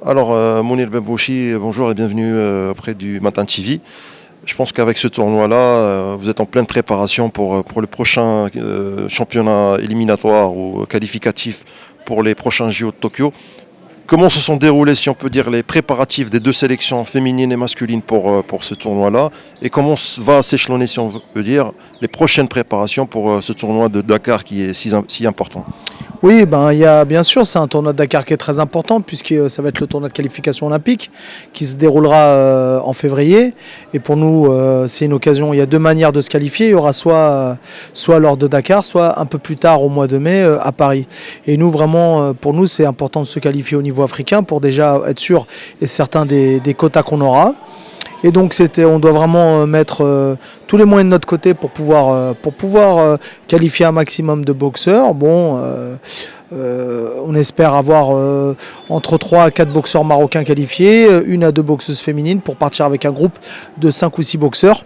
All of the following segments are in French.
Alors, Mounir Benbouchi, bonjour et bienvenue auprès du Matin TV. Je pense qu'avec ce tournoi-là, vous êtes en pleine préparation pour le prochain championnat éliminatoire ou qualificatif pour les prochains JO de Tokyo. Comment se sont déroulés, si on peut dire, les préparatifs des deux sélections féminines et masculines pour ce tournoi-là? Et comment va s'échelonner, si on peut dire, les prochaines préparations pour ce tournoi de Dakar qui est si important? Oui, bien sûr, c'est un tournoi de Dakar qui est très important puisque ça va être le tournoi de qualification olympique qui se déroulera en février. Et pour nous, c'est une occasion. Il y a deux manières de se qualifier. Il y aura soit lors de Dakar, soit un peu plus tard au mois de mai à Paris. Et nous, vraiment, pour nous, c'est important de se qualifier au niveau africain pour déjà être sûr et certain des quotas qu'on aura. Et donc on doit vraiment mettre tous les moyens de notre côté pour pouvoir qualifier un maximum de boxeurs. On espère avoir entre 3 à 4 boxeurs marocains qualifiés, 1 à 2 boxeuses féminines pour partir avec un groupe de 5 ou 6 boxeurs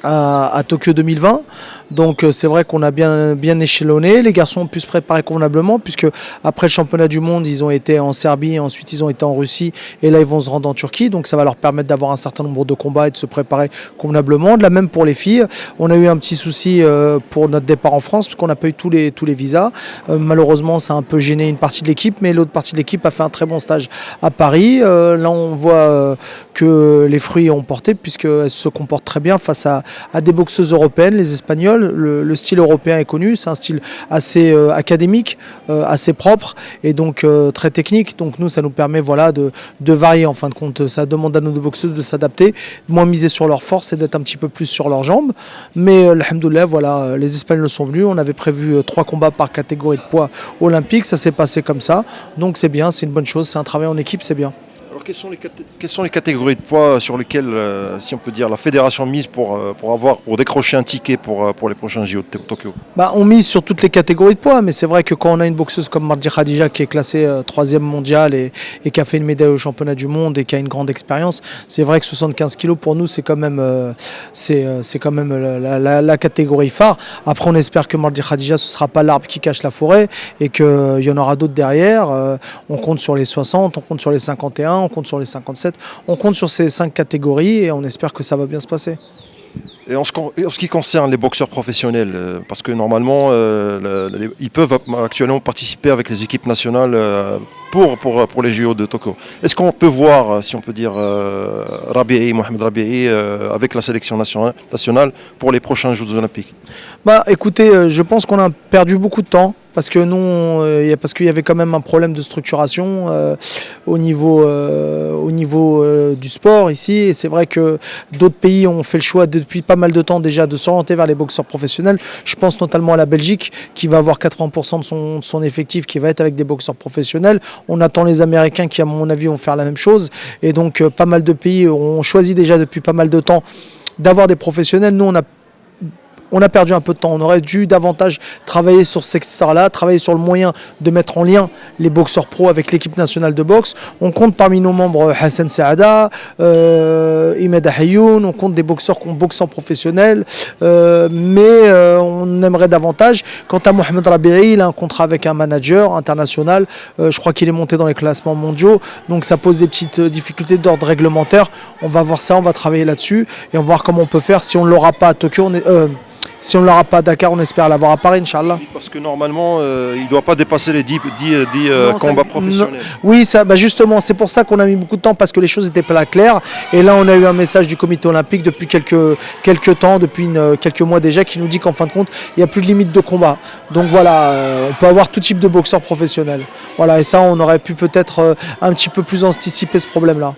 à Tokyo 2020. Donc c'est vrai qu'on a bien échelonné. Les garçons ont pu se préparer convenablement puisque après le championnat du monde, ils ont été en Serbie, ensuite ils ont été en Russie et là ils vont se rendre en Turquie. Donc ça va leur permettre d'avoir un certain nombre de combats et de se préparer convenablement. De la même pour les filles. On a eu un petit souci pour notre départ en France parce qu'on n'a pas eu tous les visas. Malheureusement, ça a un peu gêné une partie de l'équipe, mais l'autre partie de l'équipe a fait un très bon stage à Paris. Là, on voit que les fruits ont porté puisqu'elles se comportent très bien face à des boxeuses européennes, les Espagnoles. Le style européen est connu, c'est un style assez académique, assez propre et donc très technique. Donc nous, ça nous permet de varier en fin de compte. Ça demande à nos boxeuses de s'adapter, de moins miser sur leurs forces et d'être un petit peu plus sur leurs jambes. Mais alhamdoulilah, les Espagnols sont venus. On avait prévu 3 combats par catégorie de poids olympique. Ça s'est passé comme ça. Donc c'est bien, c'est une bonne chose. C'est un travail en équipe, c'est bien. Alors, quelles sont les catégories de poids sur lesquelles, si on peut dire, la fédération mise pour décrocher un ticket pour les prochains JO de Tokyo? On mise sur toutes les catégories de poids, mais c'est vrai que quand on a une boxeuse comme Mardi Khadija qui est classée 3e mondiale et qui a fait une médaille au championnat du monde et qui a une grande expérience, c'est vrai que 75 kg pour nous c'est quand même, la catégorie phare. Après on espère que Mardi Khadija ce ne sera pas l'arbre qui cache la forêt et qu'il y en aura d'autres derrière. On compte sur les 60, on compte sur les 51, on compte sur les 57, on compte sur ces 5 catégories et on espère que ça va bien se passer. Et en ce qui concerne les boxeurs professionnels, parce que normalement, ils peuvent actuellement participer avec les équipes nationales pour les JO de Tokyo. Est-ce qu'on peut voir, si on peut dire, Mohamed Rabi'i avec la sélection nationale pour les prochains Jeux olympiques? Écoutez, je pense qu'on a perdu beaucoup de temps. Parce qu'il y avait quand même un problème de structuration au niveau du sport ici. Et c'est vrai que d'autres pays ont fait le choix depuis pas mal de temps déjà de s'orienter vers les boxeurs professionnels. Je pense notamment à la Belgique qui va avoir 80% de son effectif qui va être avec des boxeurs professionnels. On attend les Américains qui, à mon avis, vont faire la même chose. Et donc pas mal de pays ont choisi déjà depuis pas mal de temps d'avoir des professionnels. Nous, on a perdu un peu de temps. On aurait dû davantage travailler sur ce secteur-là, travailler sur le moyen de mettre en lien les boxeurs pros avec l'équipe nationale de boxe. On compte parmi nos membres Hassan Saada, Imed Ahayoun, on compte des boxeurs qui ont boxé en professionnel, mais on aimerait davantage. Quant à Mohamed Rabi'i, il a un contrat avec un manager international. Je crois qu'il est monté dans les classements mondiaux, donc ça pose des petites difficultés d'ordre réglementaire. On va voir ça, on va travailler là-dessus et on va voir comment on peut faire. Si on ne l'aura pas à Tokyo, si on ne l'aura pas à Dakar, on espère l'avoir à Paris, Inch'Allah. Parce que normalement, il ne doit pas dépasser les 10 combats professionnels. Oui, justement, c'est pour ça qu'on a mis beaucoup de temps, parce que les choses n'étaient pas claires. Et là, on a eu un message du comité olympique depuis quelques temps, depuis quelques mois déjà, qui nous dit qu'en fin de compte, il n'y a plus de limite de combat. Donc voilà, on peut avoir tout type de boxeurs professionnels. Voilà, et ça, on aurait pu peut-être un petit peu plus anticiper ce problème-là.